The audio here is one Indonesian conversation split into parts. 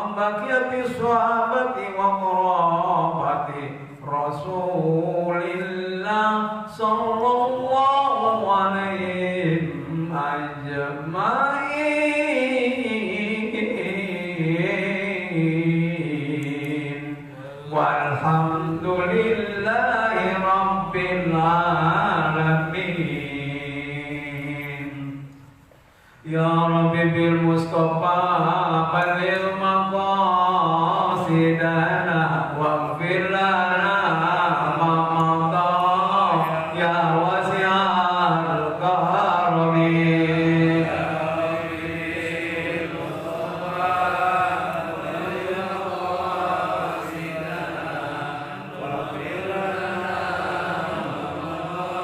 Membaqiyati sahabati wa qarabati Rasulillah sallallahu alaihi ajma'in. Walhamdulillahi rabbil alamin. Ya Rabbi bil Mustafa balil maqasidana waghfir lana ma mada ya wasi'al karami. Ya Rabbi bil Mustafa balil maqasidana waghfir lana ya wasi'al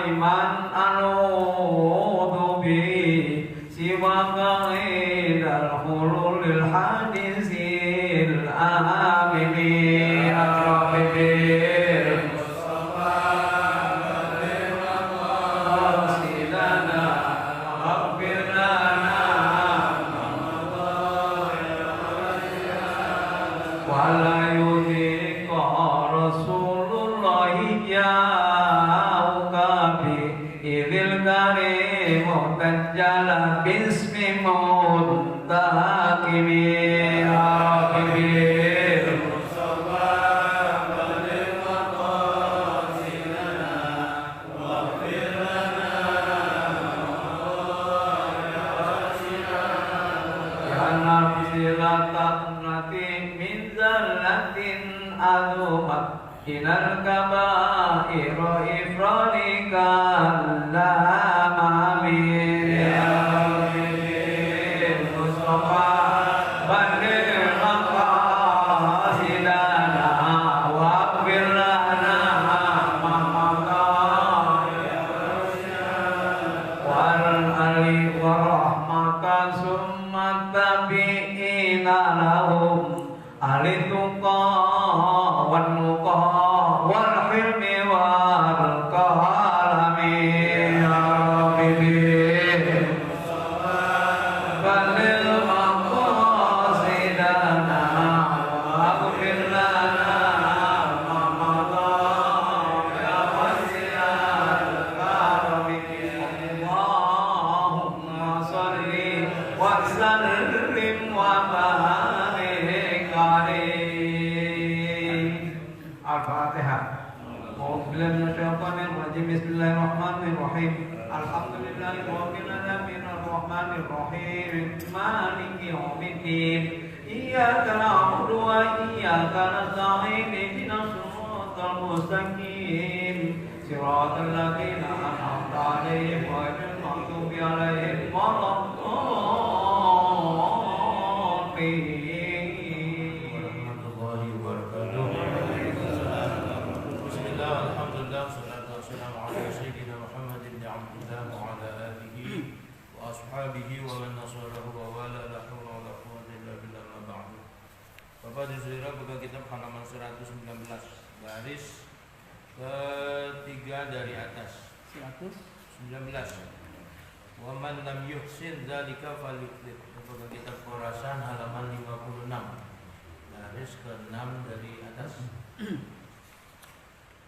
liman anudu bi siwaka idal hulul hadisil amini arabibil Mustafa balima qasidana waghfir lana wala yudhika Rasulullah ya idil karimu tajjala bismi muntakimi arabibil Mustafa balil maqasidana waghfir lana ya wasi'al ya nafsi la taqnati min zallatin adumat inal kabair ifranika la amin. Ya Rabbi Mustafa balil maqasidana waghfir lana ma mada ya wasi'al wal ali wa rahmatan summa tabi'ina lahum alituqa wan nuqa wal hilmi wal kalami. Ya Rabbi Mustafa balil maqasidana waghfir lana ma mada ya wasi'al karami. Allahumma shalli wa sallim wa barik alaihi. Al-Fatihah. Bismillahirrahmanirrahim. Alhamdulillahirabbil alamin arrahmanir rahim maliki yaumiddin. Iyyaka na'budu wa iyyaka nasta'in ihdinas siratal mustaqim siratal ladzina an'amta 'alaihim ghairil maghdubi 'alaihim waladdallin. Ashabihi wa man nasarahu wa wala la hawla wa la quwwata illa billah ma ba'du. Bapak dan Saudara, buka kitab halaman 119 baris ketiga dari atas. 119. Wa man lam yuhsin dzalika falyukthir. Buka kitab Khorasan halaman 56 baris ke-6 dari atas.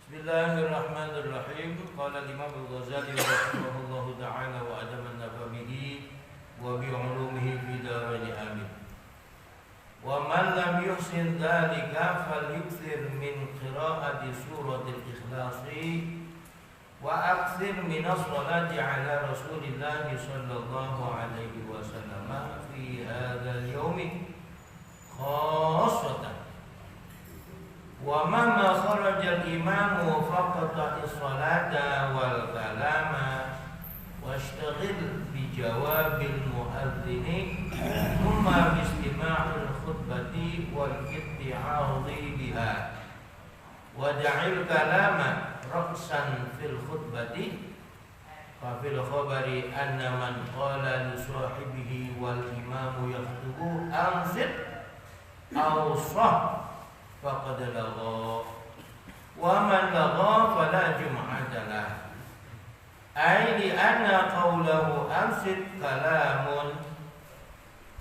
Bismillahirrahmanirrahim. Qala Imam Al-Ghazali rahimahullahu ta'ala wa adamanna bihi wa bi 'ulumihi fi darain amin. Wa man lam yuhsin dzalika falyukthir min qira'ati suratil ikhlas wa akthir min as-salati 'ala Rasulillah sallallahu alaihi wasallam fi hadzal yaumi khassatan. Wa ma kharaja al-imamu faqata as-salata wal kalama washtaghil bi jawabil muadzini thumma bi istima'il khutbati wal itti'adhi biha wa da'il kalama raqsan fil khutbati fa fil khabari anna man qala li sahibihi wal imamu yakhutubu ansit aw sah faqad lagha wa man lagha fala jum'ata lah. Ai li anna qawlahu ansit kalamun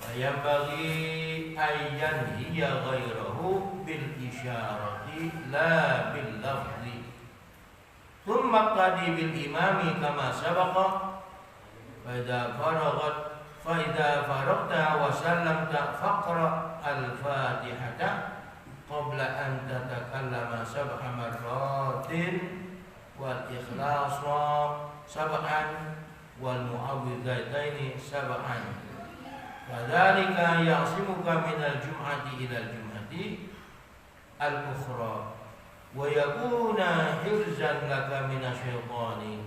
fayambaghi ayyan hiya ghairahu bil isyarati la bil lafzi thumma qadi bil imami kama sabaqa fa idza faragta wa sallamta faqra al fatihata qabla an tatakallama sab'a marratin wal ikhlasa sab'an wal mu'awwidhataini sab'an fadzalika ya'simuka minal jum'ati ilal jum'ati al-ukhra wa yakuna hirzan laka minasyaitani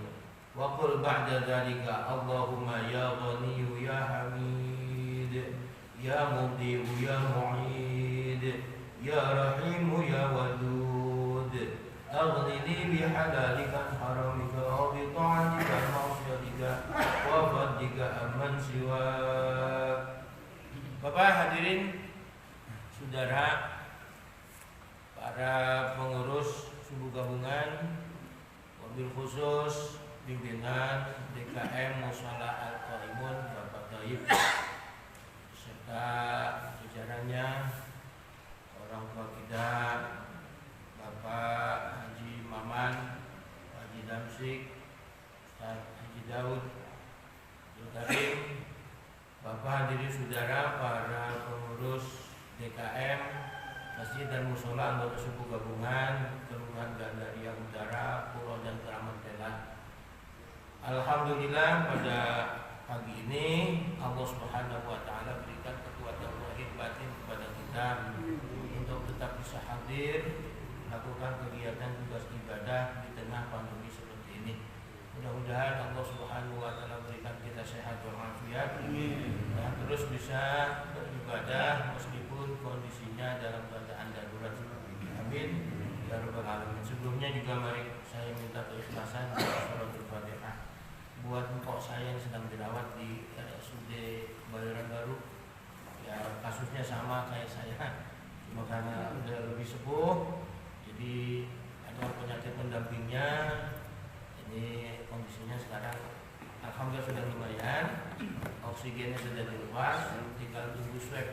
wa qul ba'da dzalika Allahumma ya ghaniyyu ya hamid ya mubdi'u ya mu'id ya rahimu ya wadud aghnini bihalalika haramika wa bi ta'atika ma'syatika wa fadlika amman siwak. Bapak hadirin, saudara, para pengurus subuh gabungan, wabil khusus pimpinan DKM Mushola Al-Qaimun Bapak Thaib serta jajarannya, orang tua kita Bapak Haji Maman, Haji Damsik, Ustaz Haji Daud, Karim, Bapak hadirin saudara, para pengurus DKM Masjid dan Mushola anggota suku gabungan Kelurahan Gandaria Utara, Pulau dan Keramat Tela. Alhamdulillah pada pagi ini Allah Subhanahu wa taala berikan kekuatan zahir batin kepada kita untuk tetap bisa hadir lakukan kegiatan tugas ibadah di tengah pandemi seperti ini. Mudah-mudahan Allah Subhanahu wa taala berikan kita sehat walafiat dan terus bisa beribadah meskipun kondisinya dalam keadaan darurat seperti ini. Amin ya rabbal alamin. Sebelumnya juga mari saya minta keikhlasan suratul Fatihah buat empok saya yang sedang dirawat di RSUD Bayoran Baru. Ya kasusnya sama kayak saya, cuma karena udah lebih sepuh jadi ada penyakit pendampingnya. Ini kondisinya sekarang alhamdulillah sudah lumayan, oksigennya sudah dilepas, tinggal tunggu swab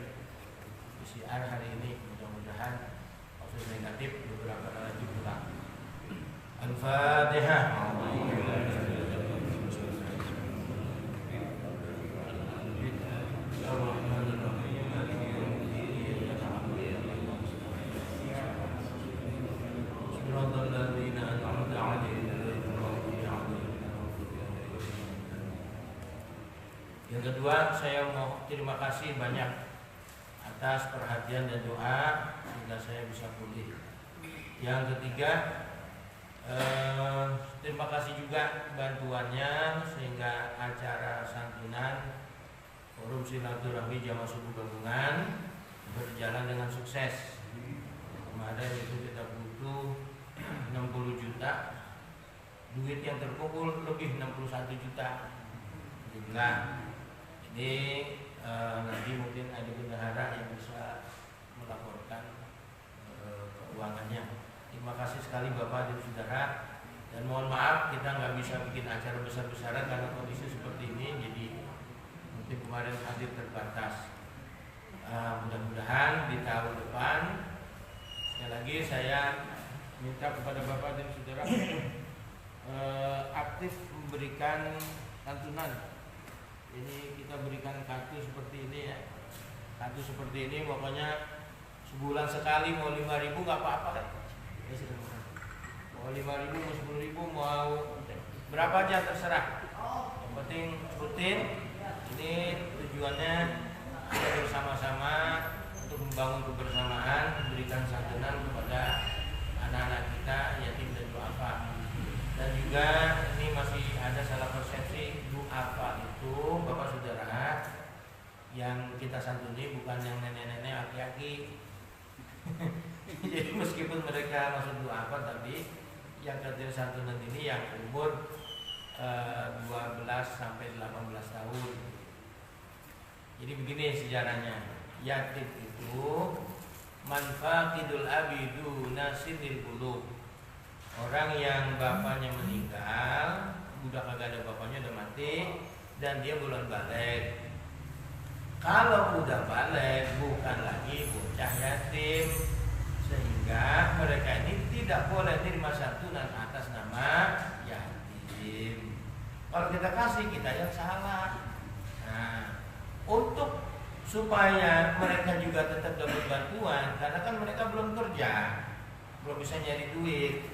PCR hari ini. Mudah-mudahan oksigen negatif, beberapa lagi pulang. Al-Fatihah. Yang kedua, saya mau terima kasih banyak atas perhatian dan doa sehingga saya bisa pulih. Yang ketiga, terima kasih juga bantuannya sehingga acara santunan forum silaturahmi jamaah subuh gabungan berjalan dengan sukses. Kemarin itu kita butuh 60 juta, duit yang terkumpul lebih 61 juta. Alhamdulillah. Ini nanti mungkin ada bendahara yang bisa melaporkan keuangannya. Terima kasih sekali Bapak dan Saudara. Dan mohon maaf kita nggak bisa bikin acara besar-besaran karena kondisi seperti ini. Jadi mungkin kemarin hadir terbatas. Mudah-mudahan di tahun depan sekali lagi saya minta kepada Bapak dan Saudara aktif memberikan santunan. Ini kita berikan kartu seperti ini ya. Kartu seperti ini pokoknya sebulan sekali, mau 5.000 nggak apa-apa kan? Ya, mau 5.000 mau 10.000 mau berapa aja terserah. Yang penting rutin. Ini tujuannya kita bersama-sama untuk membangun kebersamaan, memberikan santunan kepada anak-anak kita yatim dan duafa. Dan juga ini masih ada salah persepsi, duafa itu Bapak Saudara yang kita santuni bukan yang nenek-nenek aki-aki. Jadi meskipun mereka masuk duafa, tapi yang kerja santunan ini yang umur 12 sampai 18 tahun. Jadi begini sejarahnya, yatim itu manfaqidul abidu nasidil qulub. Orang yang bapaknya meninggal udah kagak ada bapaknya, udah mati, dan dia belum balik. Kalau udah balik bukan lagi bocah yatim, sehingga mereka ini tidak boleh terima santunan atas nama yatim. Kalau kita kasih, kita yang salah. Nah, untuk supaya mereka juga tetap dapat bantuan, karena kan mereka belum kerja, belum bisa nyari duit.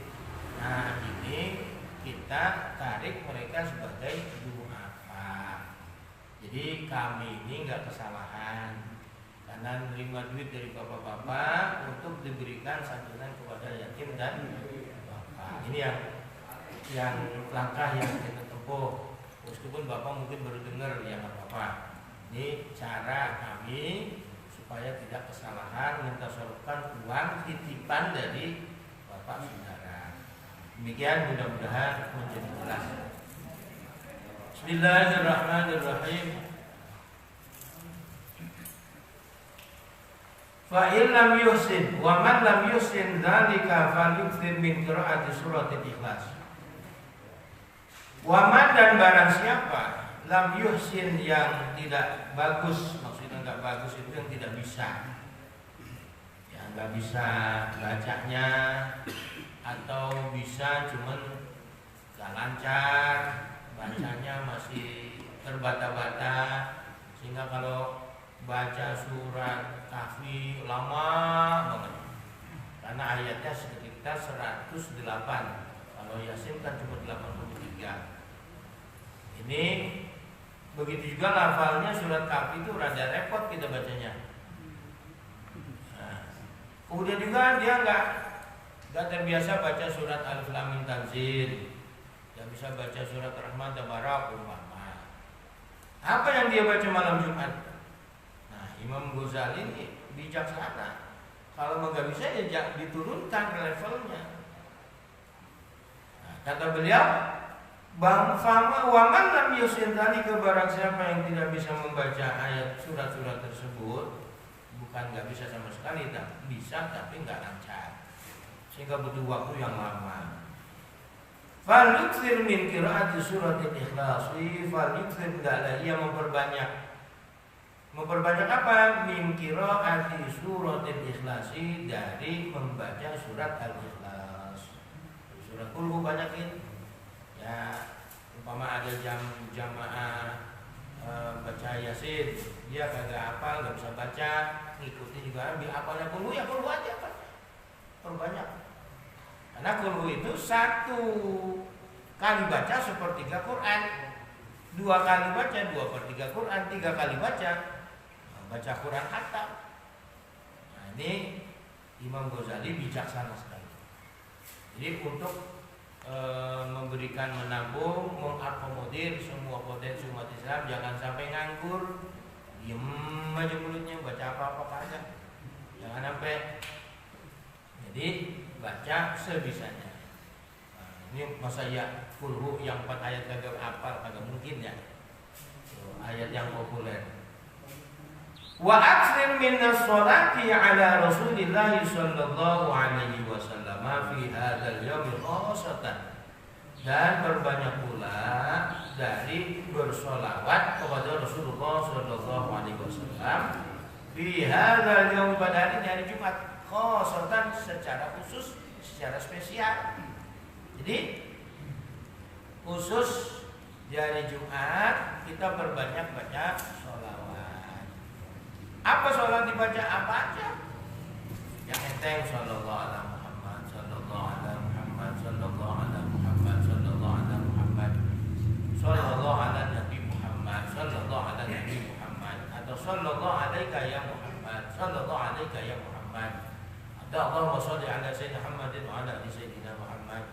Nah, ini kita tarik mereka sebagai duafa. Jadi kami ini nggak kesalahan karena menerima duit dari bapak-bapak untuk diberikan santunan kepada yatim dan bapak. Ini yang langkah yang kita tempuh. Meskipun bapak mungkin baru dengar, ya nggak apa-apa. Ini cara kami supaya tidak kesalahan mentasarufkan uang titipan dari bapak saudara. Demikian, mudah-mudahan menjadi jelas. Bismillahirrahmanirrahim. Fa in lam yuhsin wa man lam yuhsin dzalika falyukthir min qiraati suratil Ikhlas. Wa man, dan barang siapa lam yuhsin, yang tidak bagus, maksudnya enggak bagus itu yang tidak bisa, yang enggak bisa bacanya, atau bisa cuman enggak lancar, bacanya masih terbata-bata, sehingga kalau baca surat Kahfi lama banget, karena ayatnya sekitar 108, kalau Yasin kan cuma 83. Ini begitu juga lafalnya surat Kahfi itu rada repot kita bacanya. Nah, kemudian juga dia nggak terbiasa baca surat Alif Lam Mim Tanzil, nggak bisa baca surat Rahman Tabarak umpama. Apa yang dia baca malam Jumat? Nah, Imam Ghazali ini bijaksana. Kalau nggak bisa ya diturunkan levelnya. Nah, kata beliau, Bang fama wa man lam yusin tadi, ke barang siapa yang tidak bisa membaca ayat surat-surat tersebut, bukan nggak bisa sama sekali, tak bisa tapi nggak lancar, sehingga butuh waktu yang lama. Falyukthir min qiraati suratil Ikhlas. Falyukthir, hendaklah ia memperbanyak apa? Min qiraati suratil Ikhlas, dari membaca surat Al-Ikhlas. Surat Qul banyakin. Ya, umpama ada jamaah baca Yasin, dia kagak hafal, nggak bisa baca, ngikuti juga ambil hafalnya Qul, ya Qul aja Pak, perbanyak. Karena Qul itu 1 kali baca sepertiga Quran, 2 kali baca 2/3 Quran, 3 kali baca Quran khatam. Nah, ini Imam Ghazali bijaksana sekali. Jadi untuk memberikan, menabung, mengakomodir semua potensi umat Islam, jangan sampai nganggur, diem aja mulutnya, baca apa-apa aja, jangan sampai. Jadi baca sebisanya. Nah, ini masa ya kulhu yang 4 ayat kagak hafal, kagak mungkin ya. Ayat yang populer. Wa aktsir minas sholati ala Rasulillah sallallahu alaihi wasallam fi hadzal yaumil khasatan, dan berbanyak pula dari bersolawat kepada Rasulullah sallallahu alaihi wasallam fi hadzal yaum, pada hari Jumat, khasatan secara khusus, secara spesial. Jadi khusus di hari Jumat kita berbanyak baca sholawat. Apa sholat dibaca? Apa aja yang enteng, sallallahu ala Muhammad, sallallahu ala Muhammad, sallallahu ala Muhammad, sallallahu ala Muhammad, sallallahu ala Nabi Muhammad, sallallahu ala Nabi Muhammad, atau sallallahu alaika ya Muhammad, sallallahu alaika ya Muhammad, atau Allahumma sholli ala sayyidina Muhammadin wa ala ali sayyidina Muhammad,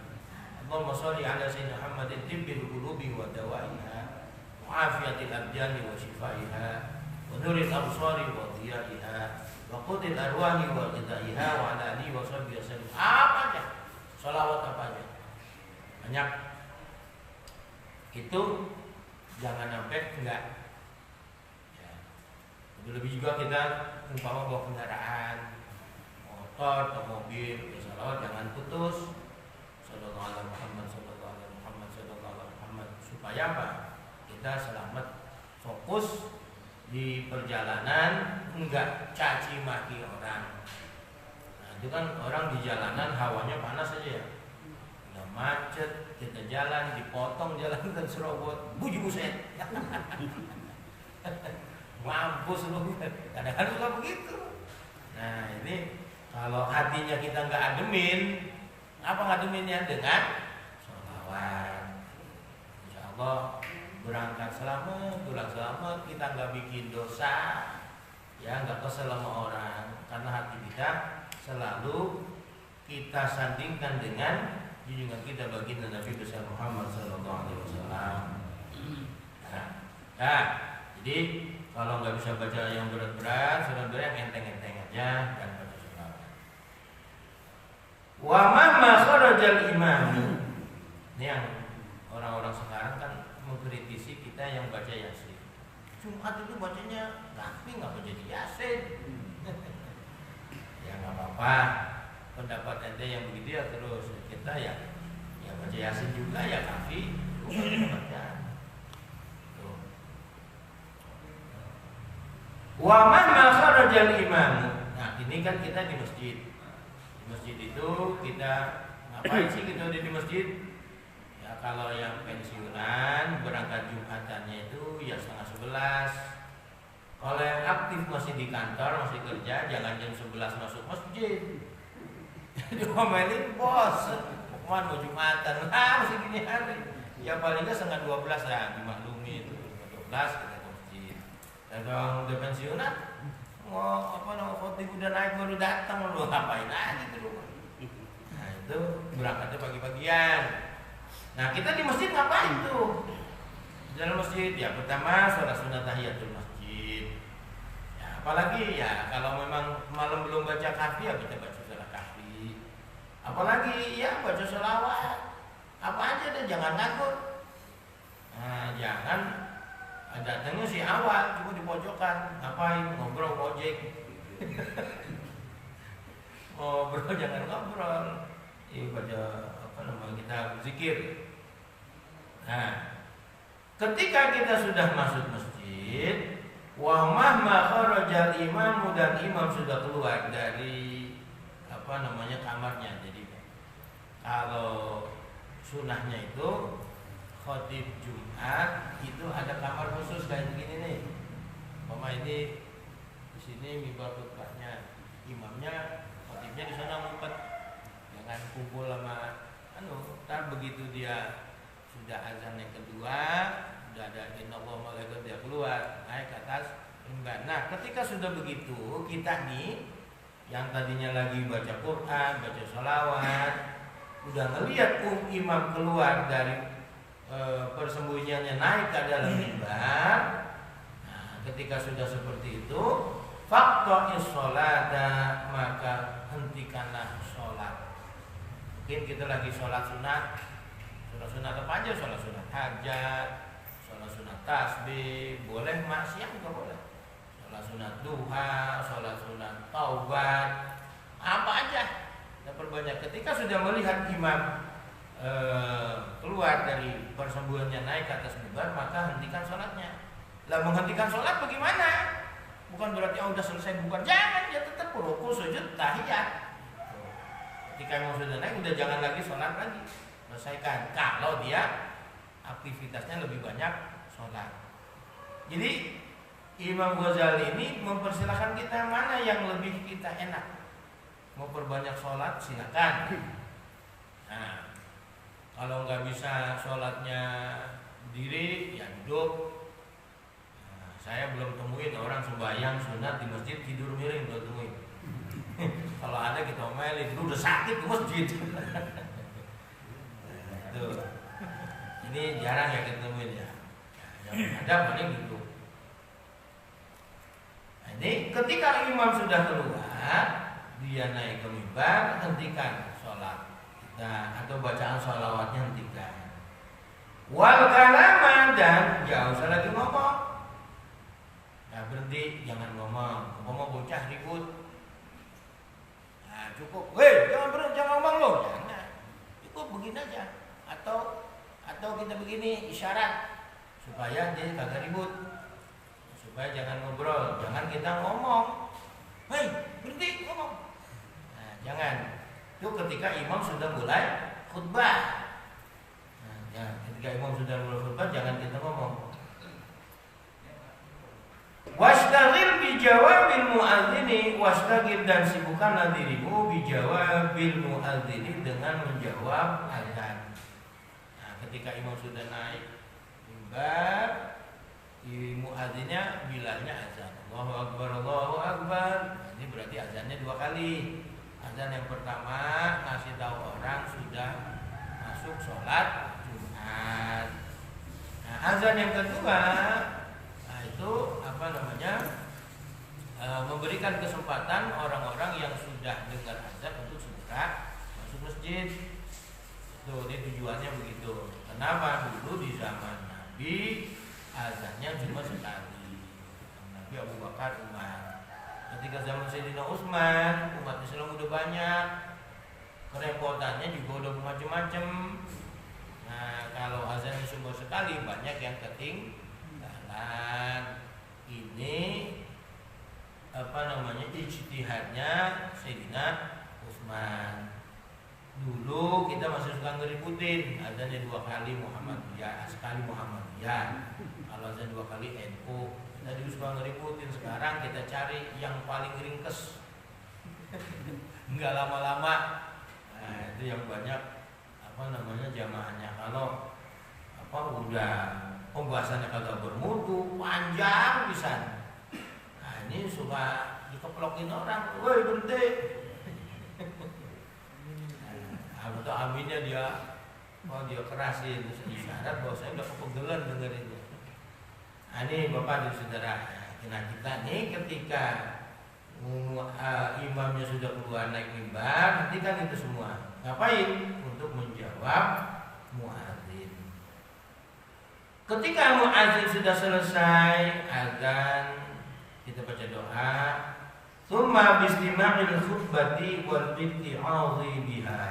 Allahumma sholli ala sayyidina Muhammadin tibbil qulubi wa dawaiha, muafiyatil abdani wa shifaiha, wa nuril absari wa dhiyaiha, wa qutil arwahi wa qidaiha, wa ala alihi wa sahbihi wasallam. Apa aja, sholawat apa aja, banyak. Itu jangan sampai enggak ya. Lebih juga kita umpama bawa kendaraan motor atau mobil, ya sholawat jangan putus. Sallallahu alaihi Muhammad, sallallahu alaihi Muhammad, sallallahu alaihi Muhammad, supaya apa? Kita selamat, fokus di perjalanan, enggak caci maki orang. Nah, itu kan orang di jalanan hawanya panas aja ya. Udah macet, kita jalan dipotong jalan dan serobot, buji buset. Mampus lu. Kadang-kadang suka begitu. Nah, ini kalau hatinya kita enggak ademin, apa ngademinnya? Dengan sholawat. Insyaallah berangkat selamat, pulang selamat, kita nggak bikin dosa, ya nggak kesel sama orang, karena hati kita selalu kita sandingkan dengan junjungan kita baginda Nabi besar Muhammad SAW. Nah, jadi kalau nggak bisa baca yang berat-berat, surat-surat yang enteng-enteng aja dan baca sholawat. Wa ma kharajal imam. Ini yang orang-orang sekarang kan mengkritisi kita yang baca Yasin. Jumat itu bacanya rapi, nggak jadi Yasin. Ya nggak apa-apa. Pendapat ente yang begitu ya terus, kita ya baca Yasin juga ya kafi. Baca. Wa man kharajal imam. Nah ini kan kita di masjid. Di masjid itu kita ngapain sih kita di masjid? Kalau yang pensiunan berangkat Jumatannya itu ya 10:30. Kalau yang aktif masih di kantor, masih kerja, jangan jam 11 masuk masjid. Diomelin bos, mau Jumatan, masih gini hari. Ya paling nggak 11:30 lah, dimaklumi itu 12 kita ke masjid. Dan kalau udah pensiunan, mau khotib udah naik baru datang, lu ngapain aja di rumah. Nah itu berangkatnya pagi-pagian. Nah kita di masjid ngapain tuh? Dalam masjid ya pertama sholat sunat tahiyatul masjid. Ya, apalagi ya kalau memang malam belum baca kafi ya kita baca sholat kafi. Apalagi ya baca sholawat. Apa aja deh, jangan nganggur. Nah, jangan datangnya si awal cuma di pojokan ngapain ngobrol ojek. Ngobrol jangan ngobrol. Ini baca kita berzikir. Nah, ketika kita sudah masuk masjid, wa mahma kharajal imam, dan imam sudah keluar dari kamarnya. Jadi kalau sunahnya itu khotib Jumat itu ada kamar khusus kayak begini nih. Mama ini di sini mimbar khutbahnya, imamnya khotibnya di sana ngumpet. Jangan kumpul sama ntar begitu dia sudah azan yang kedua, sudah ada innallaha malaikatahu dia keluar naik ke atas mimbar. Nah, ketika sudah begitu, kita nih yang tadinya lagi baca Quran, baca sholawat, udah ngelihat imam keluar dari persembunyiannya naik ke dalam mimbar. Nah, ketika sudah seperti itu, faqta'is sholata, maka hentikanlah sholat. Mungkin kita lagi sholat sunat apa aja, sholat sunat hajat, sholat sunat tasbih, boleh maksiat juga boleh. Sholat sunat duha, sholat sunat taubat, apa aja. Kita perbanyak. Ketika sudah melihat imam keluar dari persembunyiannya naik ke atas mimbar, maka hentikan sholatnya. Lah menghentikan sholat bagaimana? Bukan berarti udah selesai, bukan, jangan, ya tetap rukuk, sujud, tahiyat. Ketika mau sudah naik, udah jangan lagi sholat lagi, selesaikan. Kalau dia aktivitasnya lebih banyak sholat. Jadi Imam Ghazali ini mempersilahkan kita mana yang lebih kita enak. Mau perbanyak sholat silakan. Nah, kalau nggak bisa sholatnya diri, ya duduk. Nah, saya belum temuin orang sembahyang sunat di masjid tidur miring, belum temuin. Kalau ada kita omelin, lu udah sakit ke masjid. Tuh. Ini jarang ya kita temuin ya. Yang ada paling gitu. Nah, ini ketika imam sudah keluar, dia naik ke mimbar, hentikan sholat kita atau bacaan sholawatnya hentikan. Wal kalaman, dan gak usah lagi ngomong. Nah, berhenti, jangan ngomong. Ngomong bocah ribut. Cukup, jangan ngomong lo, jangan, cukup begini aja. Atau Atau kita begini isyarat supaya dia kagak ribut, supaya jangan ngobrol, jangan kita ngomong, hei berhenti ngomong. Nah, jangan. Itu ketika imam sudah mulai khutbah. Nah, ya, ketika imam sudah mulai khutbah jangan kita ngomong. Wastagil bijawabil muadzini, wastagil dan sibukkanlah dirimu bijawabil muadzini dengan menjawab azan. Nah, ketika imam sudah naik mimbar, muadzinnya bilangnya azan. Allahu akbar, Allahu akbar. Nah, ini berarti azannya 2 kali. Azan yang pertama ngasih tahu orang sudah masuk sholat Jumat. Nah, azan yang kedua, nah itu apa namanya, memberikan kesempatan orang-orang yang sudah dengar azan untuk segera masuk masjid. Itu ini tujuannya begitu. Kenapa dulu di zaman Nabi azannya cuma sekali. Nabi Abu Bakar, Umar. Ketika zaman Sayyidina Utsman, umat Islam udah banyak, kerepotannya juga udah macam-macam. Nah, kalau azannya cuma sekali, banyak yang ketinggalan. Ini apa namanya, ijtihadnya Sayyidina Utsman. Dulu kita masih suka ngeributin, azannya 2 kali Muhammadiyah, sekali Muhammadiyah. Kalau azan 2 kali NU. Tadi suka ngeributin, sekarang kita cari yang paling ringkes, nggak lama-lama. Nah, itu yang banyak apa namanya jamaahnya. Kalau apa udah pembahasannya kagak bermutu, panjang pisan. Nah, ini suka dikeplokin orang, woi berhenti. Nah, betul aminnya dia, dia kerasin, terus isyarat bahwa saya udah kepegelan dengerin. Nah, ini Bapak dan Saudara, nah kita nih ketika imamnya sudah keluar naik mimbar, hentikan itu semua. Ngapain? Untuk menjawab muadzin. Ketika muadzin sudah selesai azan, kita baca doa, tsumma bistima'il khutbati wal itti'adhi biha.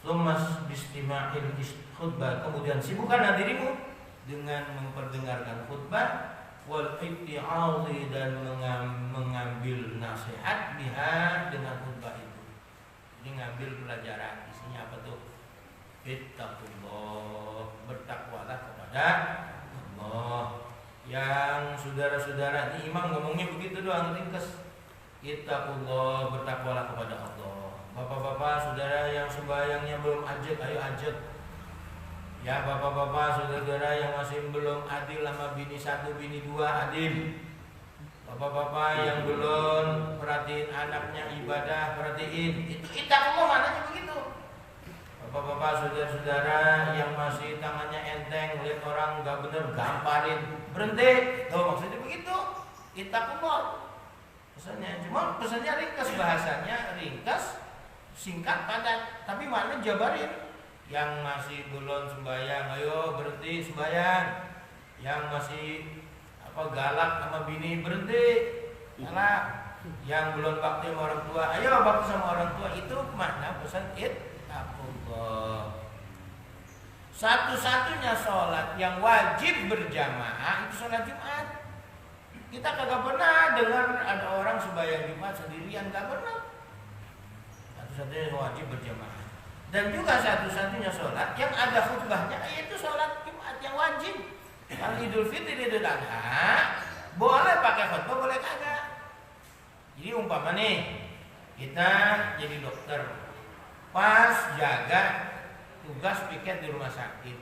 Tsumma bistima'il khutbah, kemudian sibukkanlah dirimu dengan memperdengarkan khutbah, wal itti'adhi dan mengambil nasihat biha dengan khutbah itu. Ini ngambil pelajaran, isinya apa tuh? Ittaqullah, bertakwalah kepada Allah. Yang saudara-saudara, ini imam ngomongnya begitu doang, ringkes. Ittaqullah, bertakwalah kepada Allah. Bapak-bapak, saudara yang sembahyangnya belum ajak, ayo ajak. Ya bapak-bapak, saudara-saudara yang masih belum adil sama bini 1, bini 2, adil. Bapak-bapak yang belum perhatiin anaknya ibadah, perhatiin. Itu ittaqullah maknanya begitu. Bapak-bapak, saudara-saudara yang masih tangannya enteng, lihat orang nggak bener, gamparin, berhenti. Tuh maksudnya begitu. Ittaqullah. Pesannya, cuma pesannya ringkas, bahasanya ringkas, singkat, padat, tapi maknanya jabarin. Yang masih belum sembahyang, ayo berhenti sembahyang. Yang masih apa galak sama bini, berhenti galak. Yang belum bakti sama orang tua, ayo bakti sama orang tua. Itu makna pesan ittaqullah. Satu-satunya sholat yang wajib berjamaah itu sholat Jumat. Kita kagak pernah dengar ada orang sembahyang Jumat sendirian, gak pernah. Satu-satunya yang wajib berjamaah. Dan juga satu-satunya sholat yang ada khutbahnya, yaitu sholat Jumat yang wajib. Kalau Idul Fitri, Idul Adha boleh pakai khutbah, boleh kagak. Jadi umpama nih kita jadi dokter, pas jaga tugas piket di rumah sakit,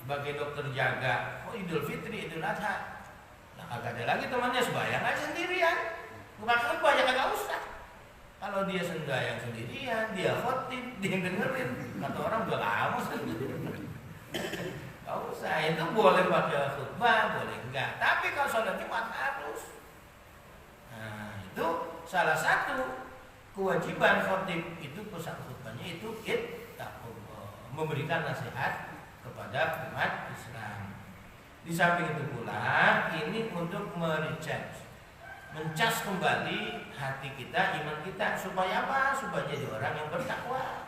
sebagai dokter jaga, Idul Fitri, Idul Adha, nah kagak ada lagi temannya, sembahyang aja sendirian, bukan khutbah ya kagak usah. Kalau dia sembahyang sendirian, dia khotib, dia dengerin, kata orang udah lama sendiri. Gak usah, itu boleh pakai khutbah, boleh enggak. Tapi kalau sholat Jumat harus. Nah, itu salah satu kewajiban khotib, itu pesan khutbahnya itu ittaqullah, memberikan nasihat kepada umat Islam. Di samping itu pula, ini untuk mencas kembali hati kita, iman kita, supaya apa? Supaya jadi orang yang bertakwa,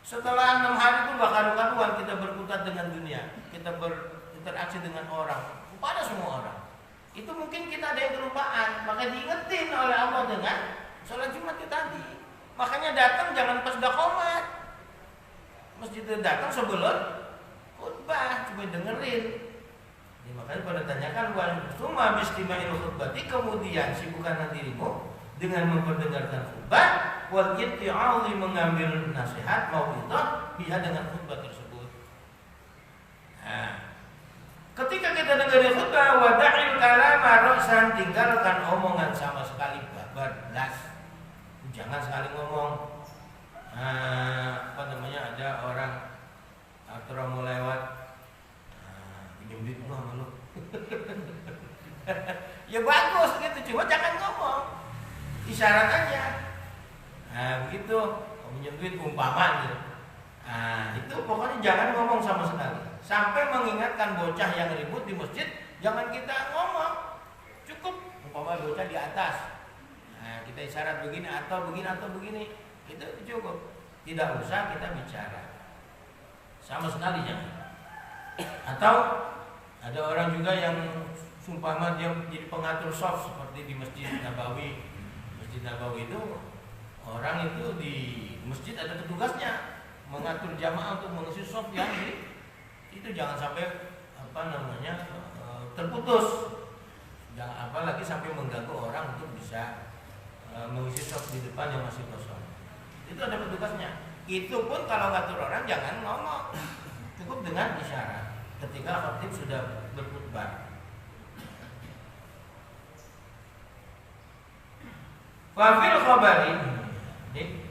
Setelah 6 hari itu gak karu-karuan kita berkutat dengan dunia, kita berinteraksi dengan orang, pada semua orang. Itu mungkin kita ada yang kelupaan, maka diingetin oleh Allah dengan sholat Jumat itu tadi. Makanya datang jangan pas udah qomat. Masjid itu datang sebelum khutbah, coba dengerin. Ya, makanya pada tanyakan wal summa bistima'il khutbati, kemudian sibukkanlah dirimu dengan memperdengarkan khutbah, wal itti'ali, mengambil nasihat mau'izah biha, dengan khutbah tersebut. Nah, ketika kita dengar khutbah, wada'il kalama ra'san, tinggalkan omongan sama sekali, bablas. Jangan sekali ngomong. Ada orang atau mau lewat, pinjam duit gua sama lu. Ya bagus gitu, cuma jangan ngomong, isyarat aja. Begitu, pinjam duit umpama gitu. Itu pokoknya jangan ngomong sama sekali. Sampai mengingatkan bocah yang ribut di masjid, jangan kita ngomong. Cukup umpama bocah di atas. Kita isyarat begini atau begini atau begini, itu cukup. Tidak usah kita bicara sama sekali jangan. Atau ada orang juga yang sumpama dia jadi pengatur shaf seperti di Masjid Nabawi. Masjid Nabawi itu orang itu di masjid ada petugasnya mengatur jamaah untuk mengisi shaf yang itu jangan sampai terputus. Jangan apalagi sampai mengganggu orang untuk bisa mengisi shaf di depan yang masih kosong. Itu ada petugasnya. Itu pun kalau ngatur orang jangan ngomong, cukup dengan isyarat ketika khatib sudah berkhutbah. Fafil khabari,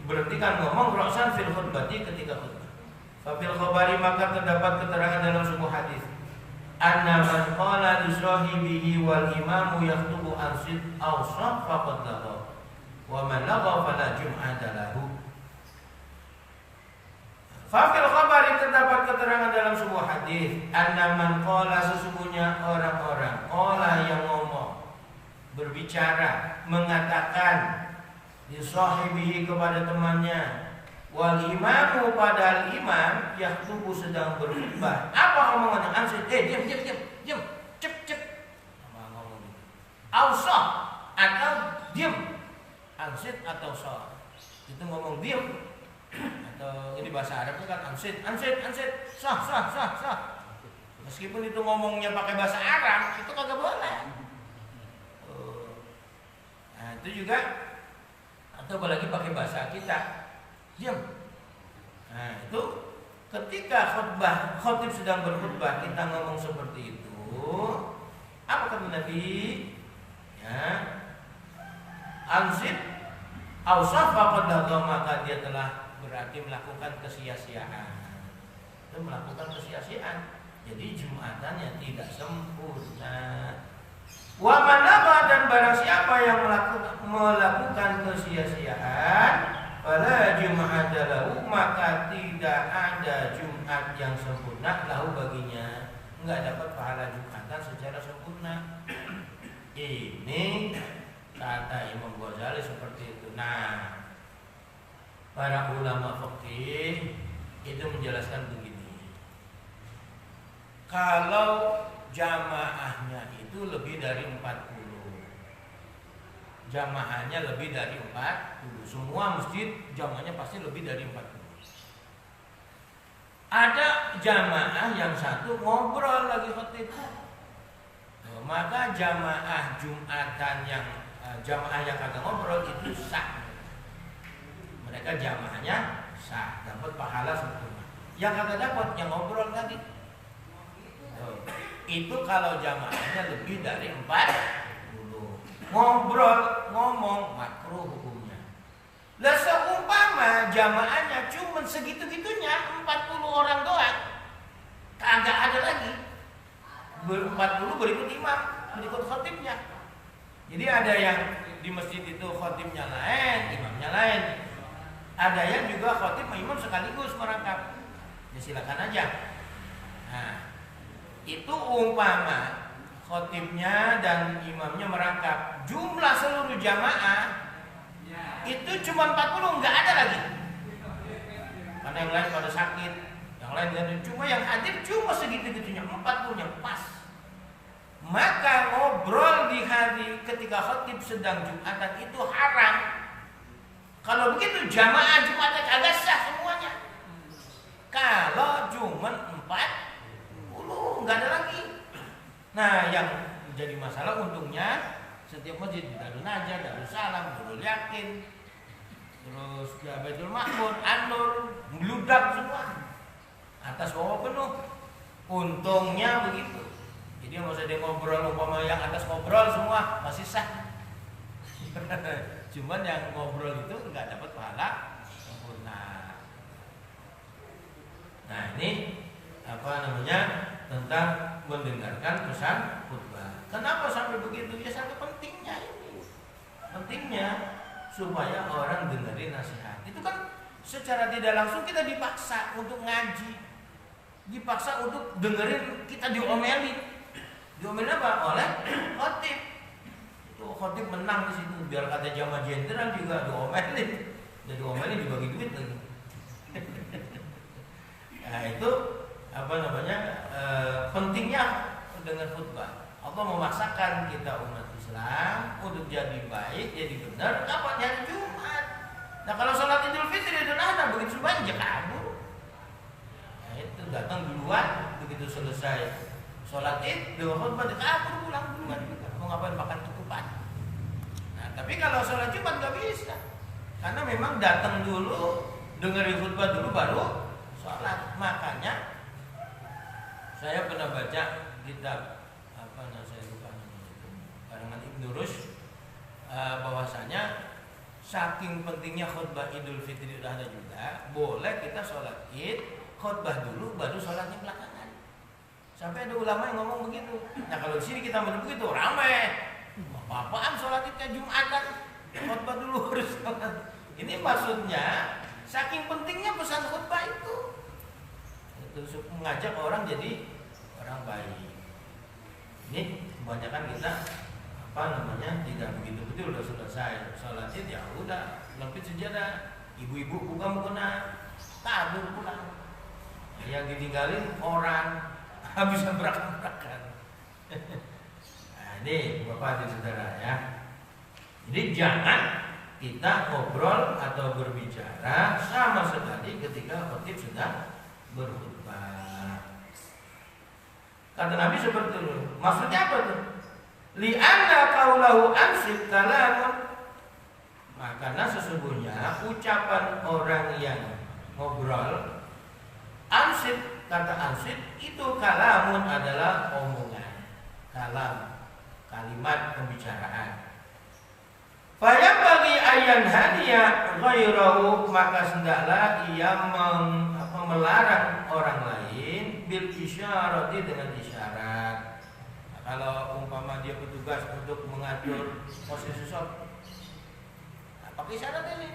berhentikan ngomong ra'san fil khutbati, ketika khutbah. Fafil khabari, maka terdapat keterangan dalam sebuah hadis, anna man qala li sahibihi wal imamu yaktubu ansid awsaf faqad lagha wa man lagha fala jum'ata lahu. Fafil khabari, terdapat keterangan dalam sebuah hadis, anna man qala, sesungguhnya orang-orang qala yang ngomong, berbicara, mengatakan li sahibihi, kepada temannya, wal imamu, padahal imam yaktubu, sedang berkhutbah. Apa omongannya? Ansid, diam, cep. Ngomong gitu. Ausah atau diam. Ansid atau sah. Itu ngomong diam. Atau ini bahasa Arabnya kan ansid, sah. Meskipun itu ngomongnya pakai bahasa Arab, itu kagak boleh. Itu juga, atau apalagi pakai bahasa kita, diam. Itu ketika khotib sedang berkhutbah, kita ngomong seperti itu. Apa kata Nabi? Ansid awsaf faqad lagha, maka dia telah berarti melakukan kesia-siaan. Itu melakukan kesia-siaan. Jadi Jumatannya tidak sempurna. Wa man lagha, dan barang siapa yang melakukan kesia-siaan, fala jum'ata lahu, maka tidak ada Jumat yang sempurna lahu baginya. Enggak dapat pahala Jumatan secara sempurna. Ini kata Imam Ghazali seperti itu. Nah, para ulama fikih itu menjelaskan begini. Kalau jamaahnya itu lebih dari 40, jamaahnya lebih dari 40, semua masjid jamaahnya pasti lebih dari 40. Ada jamaah yang satu ngobrol lagi khatib, maka jamaah Jumatan yang jamaah yang kagak ngobrol itu sah. Mereka jamaahnya sah, dapat pahala sempurna. Yang kagak dapat yang ngobrol tadi. Itu kalau jamaahnya lebih dari 40. Ngomong makruh hukumnya. Lah seumpama jamaahnya cuma segitu-gitunya, 40 orang doang, kagak ada lagi. 40 berikut imam, berikut khatibnya. Jadi ada yang di masjid itu khatibnya lain, imamnya lain. Ada yang juga khatib imam sekaligus merangkap. Ya silakan aja. Nah, itu umpama khatibnya dan imamnya merangkap, jumlah seluruh jamaah itu cuma 40, nggak ada lagi. karena yang lain pada sakit, yang lain dan cuma yang hadir cuma segitu-gitunya 40-nya pas. Maka ngobrol di hari ketika khatib sedang Jumatan itu haram. Kalau begitu jamaah Jumatan agak sah semuanya. Kalau cuma 40 nggak ada lagi. Nah yang menjadi masalah untungnya setiap masjid Darul Najah, Darul Salam, Darul Yakin, terus Baitul Makmur, An-Nur, meludak semua, atas bawah penuh. Untungnya begitu. Jadi nggak usah dia ngobrol, umpama yang atas ngobrol semua masih sah. Cuman yang ngobrol itu nggak dapat pahala sempurna. Nah ini apa namanya tentang mendengarkan pesan khutbah. Kenapa sampai begitu? Ya sampai pentingnya ini. Pentingnya supaya orang dengerin nasihat. Itu kan secara tidak langsung kita dipaksa untuk ngaji, dipaksa untuk dengerin, kita diomelin. Diomelin apa? Oleh khotib. Itu khotib menang di situ. Biar kata jamaah jenderal juga diomelin. Dan diomelin dibagi duit lagi. Nah itu apa namanya pentingnya dengan khutbah. Allah memaksakan kita umat Islam untuk jadi baik, jadi benar. Kapan? Hari Jumat. Nah kalau sholat Idul Fitri dan Adha begitu banyak kabur. Nah itu datang duluan, begitu selesai sholat Id, dua khutbah kabur pulang duluan. Mau ngapain makan ketupat? Nah tapi kalau sholat Jumat nggak bisa, karena memang datang dulu, dengerin khutbah dulu baru sholat. Makanya saya pernah baca kitab karangan Ibnu Rushd bahwasanya saking pentingnya khutbah Idul Fitri dan Adha juga, boleh kita sholat Id khutbah dulu baru sholatnya belakangan. Sampai ada ulama yang ngomong begitu. Nah kalau di sini kita menurut begitu ramai. Apaan sholat Idnya Jumatan? Khutbah dulu harus sholat. Ini maksudnya saking pentingnya pesan khutbah itu mengajak orang jadi orang baik. Ini kebanyakan kita apa namanya tidak begitu betul, udah selesai sholat Id ya udah lempit sejadah, ibu-ibu buka mukena kabur pulang, yang ditinggalin orang habis berak-berakan. Nah ini bapak dan saudara ya, jadi jangan kita ngobrol atau berbicara sama sekali ketika khotib sedang berkhutbah. Kata Nabi seperti itu. Maksudnya apa tuh? Li'anna qaulahu ansit kalamun. Karena sesungguhnya ucapan orang yang ngobrol, ansit, kata ansit itu kalamun adalah omongan, kalam, kalimat pembicaraan. Faya bagi ayan hadiah ghairahu, maka hendaklah ia melarang orang lain bil isyarati dengan isyarat. Nah, kalau umpama dia bertugas untuk mengatur posisi sholat, nah, pakai isyarat ini.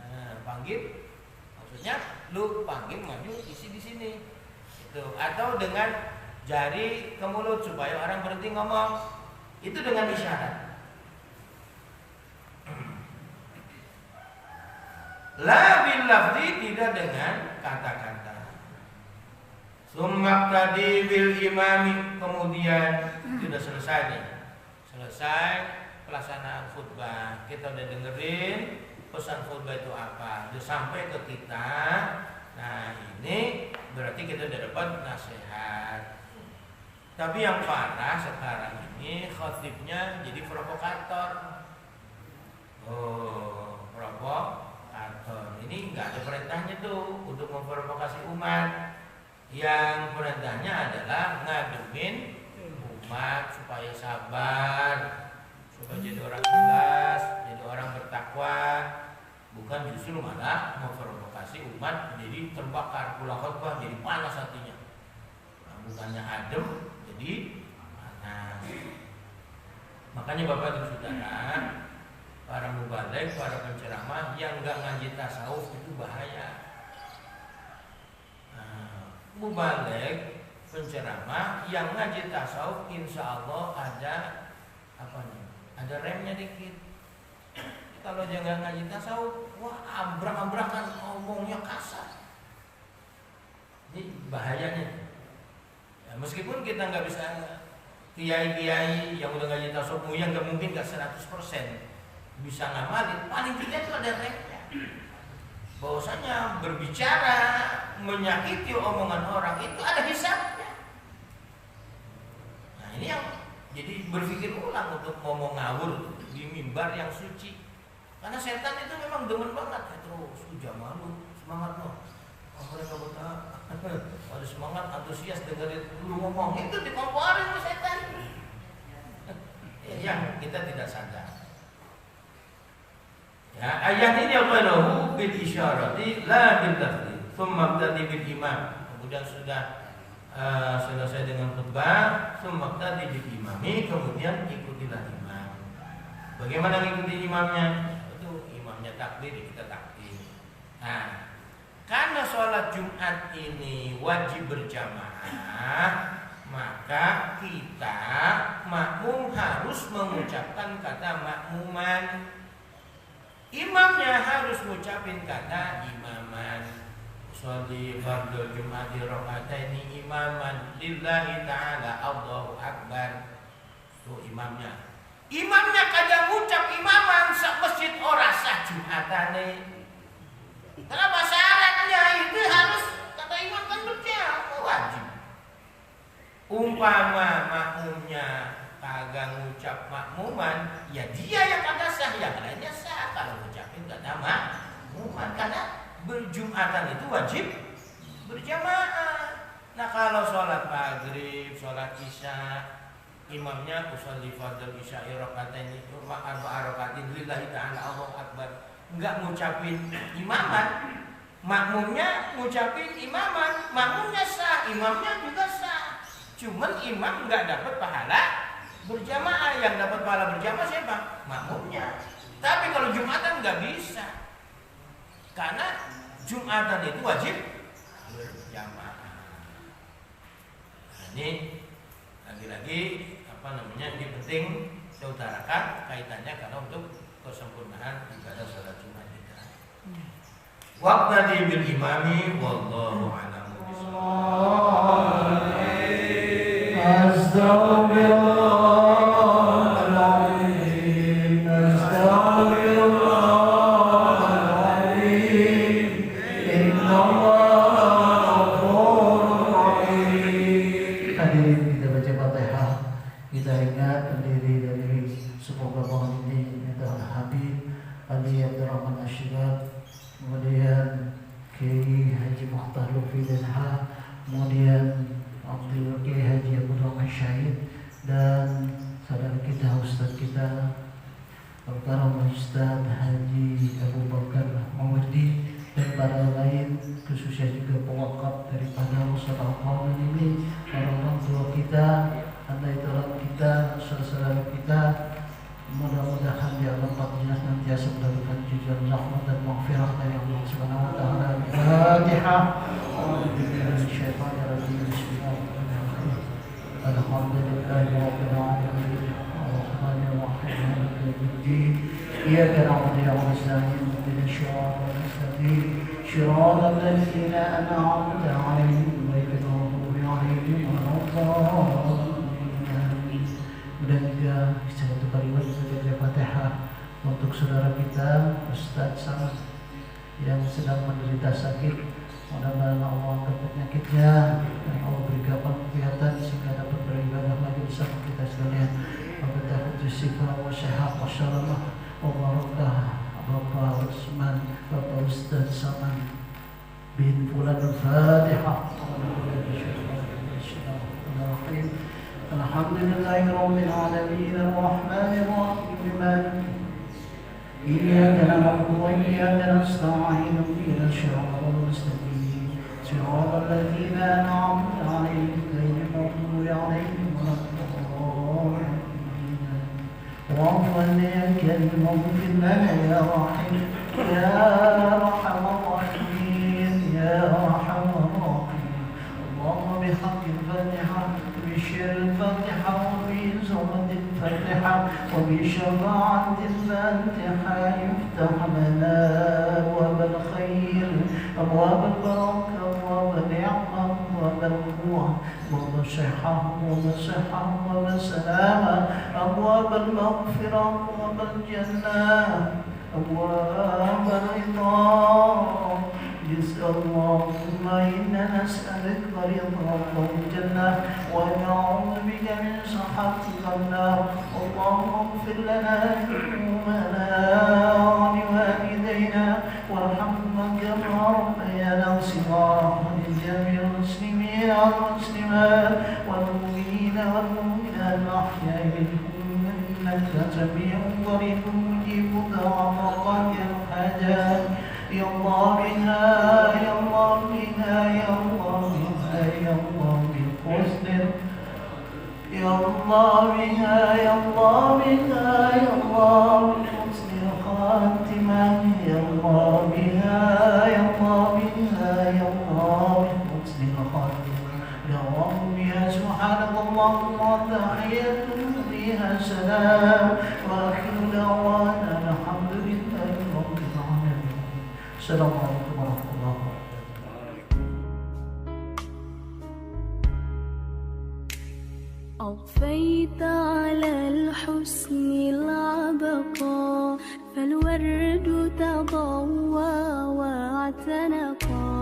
Nah, panggil, maksudnya lu panggil maju isi di sini. Itu atau dengan jari ke mulut supaya orang berhenti ngomong. Itu dengan isyarat. La bil lafzi, tidak dengan kata-kata. Summa tadi bil imami, kemudian sudah selesai nih. Selesai pelaksanaan khutbah. Kita udah dengerin pesan khutbah itu apa, udah sampai ke kita. Nah, ini berarti kita udah dapat nasihat. Tapi yang parah sekarang ini khotibnya jadi provokator. Oh, provokator. Ini nggak ada perintahnya tuh untuk memprovokasi umat. Yang perintahnya adalah ngademin umat supaya sabar, supaya jadi orang ikhlas, jadi orang bertakwa, bukan justru malah memprovokasi umat menjadi terbakar, pulang khutbah jadi panas hatinya. Nah, bukannya adem jadi panas. Makanya Bapak dan Saudara, para mubaligh, para penceramah yang nggak ngaji tasawuf itu bahaya. Nah, mubaligh, penceramah yang ngaji tasawuf, insya Allah ada apa nih? Ada remnya dikit. Kalau dia nggak ngaji tasawuf, wah ambrak-ambrakan, ngomongnya kasar. Ini bahayanya. Ya, meskipun kita nggak bisa kiai-kiai yang udah ngaji tasawuf yang nggak mungkin nggak 100% bisa ngamalin, paling tidak itu ada refnya. Bahwasanya berbicara menyakiti omongan orang itu ada hisabnya. Nah ini yang jadi berpikir ulang untuk ngomong ngawur di mimbar yang suci. Karena setan itu memang demen banget ya, terus jamaah lu semangat lo. Mereka betul ada semangat antusias dengerin lu ngomong, itu dikomporin sama setan. Yang kita tidak sadar. Ya, ayat ini aqalahu bil isyarati la bil lafzi. Tsumma tadi bil imam. Kemudian sudah selesai dengan khutbah, tsumma tadi bil imami, kemudian ikutilah imam. Bagaimana mengikuti imamnya? Itu imamnya takbir, kita takbir. Nah, karena sholat Jumat ini wajib berjamaah, maka kita makmum harus mengucapkan kata makmuman. Imamnya harus mengucapkan kata imaman. Sholli fardhu Jum'ati raka'ataini imaman lillahi ta'ala Allahu Akbar. Itu imamnya. Imamnya kadang ngucap imaman sak masjid ora sah Jumatane. Kenapa syaratnya itu harus kata imam kan berjamaah wajib. Umpama makmumnya kagak ngucap makmuman, ya dia yang kagak sah, yang lainnya sah kalau ngucapin kata makmuman. Karena berjumatan itu wajib berjamaah. Nah kalau sholat maghrib, sholat isya, imamnya usolli fardhu isya'i raka'ataini arba'a raka'atin lillahi ta'ala Allahu Akbar, enggak ngucapin imaman, makmumnya ngucapin imaman, makmumnya sah, imamnya juga sah. Cuman imam enggak dapat pahala berjamaah, yang dapat pahala berjamaah siapa? Makmumnya. Tapi kalau Jumatan enggak bisa. Karena Jumatan itu wajib berjamaah. Nah, ini lagi-lagi ini penting saya utarakan kaitannya karena untuk kesempurnaan ibadah salat Jumat kita. Waqtadi bil imami wallahu a'lam bishawab. Astaghfirullahaladzim, astaghfirullahaladzim, innallaha ghafurur rahim. Hadirin, kita baca Fatihah. Kita ingat pendiri dari semoga pohon ini adalah Habib Ali Abdurrahman Asyidad, kemudian Kiai Haji Mukhtar Lutfi Danha, kemudian Abdul Kiai Haji Abdul Rahman Syahid, dan saudara kita Ustaz kita Al-Karam Ustaz Haji Abu Bakar Mawardi, dan para lain, khususnya juga pewakaf daripada usaha kaum ini, orang-orang tua kita, anak-anak kita, saudara-saudara kita. Mudah-mudahan di alam barzakh senantiasa mendapatkan cucuran rahmat dan maghfirah dari Allah Subhanahu wa taala. Al-Fatihah. Bismillahirrahmanirrahim. Alhamdulillahi rabbil alamin. Arrahmanir rahim. Maliki yaumiddin. Iyyaka na'budu wa iyyaka nasta'in. Ihdinas siratal mustaqim. Shiratal ladzina an'amta 'alaihim ghairil maghdubi 'alaihim waladdallin. Dan juga satu kalimat baca Fatihah untuk saudara kita Ustaz Samad yang sedang menderita sakit. Mudah-mudahan Allah angkat penyakitnya dan Allah berikan kesehatan sehingga dapat beribadah lagi bersama kita sekalian. Wabillahi taufiq wa syahad wa salamah wa barakah. Bapak Usman, Bapak Ustaz Samad bin Fulan Al-Fatihah. Alhamdulillahi Rabbil Alamin. Ar-Rahmanir Rahim. Iyyaka na'budu wa iyyaka nasta'in. Ihdinas siratal mustaqim. Siratal ladzina an'amta 'alaihim ghairil maghdubi 'alaihim waladdallin. Rabbana ya karim ighfir lana ya rahim ya arhamar rahimin ya arhamar rahimin. Allahumma bihaqqil Fatihah بشر الفاتحة وبزهد الفاتحة وبشفاعة الفاتحة يفتح لنا أبواب الخير أبواب البركة أبواب النعمة أبواب القوة، أبواب الصحة، أبواب الصحة، أبواب السلامة، أبواب المغفرة، أبواب الجنة، أبواب الرضا. اللهم إنا نسألك رضاك والجنة ونعوذ بك من سخطك النار. اللهم اغفر لنا ذنوبنا ولوالدينا وارحمنا كما ربيانا صغارا، ولجميع المسلمين والمسلمات والمؤمنين والمؤمنات الأحياء منهم إنك سميع قريب مجيب دعوات الحاجات. يا الله بنا، يا الله بنا، يا الله بنا، يا الله بحسن، يا الله بنا، يا الله بنا، يا الله بحسن الخاتمة، يا الله بنا، يا الله بنا، يا الله بحسن الخاتمة. يا رب يا سبحانك اللهم وتحية فيها سلام، وآخر دعوانا الحمد لله رب العالمين. السلام عليكم ورحمة الله وبركاته. أضفيت على الحسن العبقى، فالورد تضوى واعتنقا.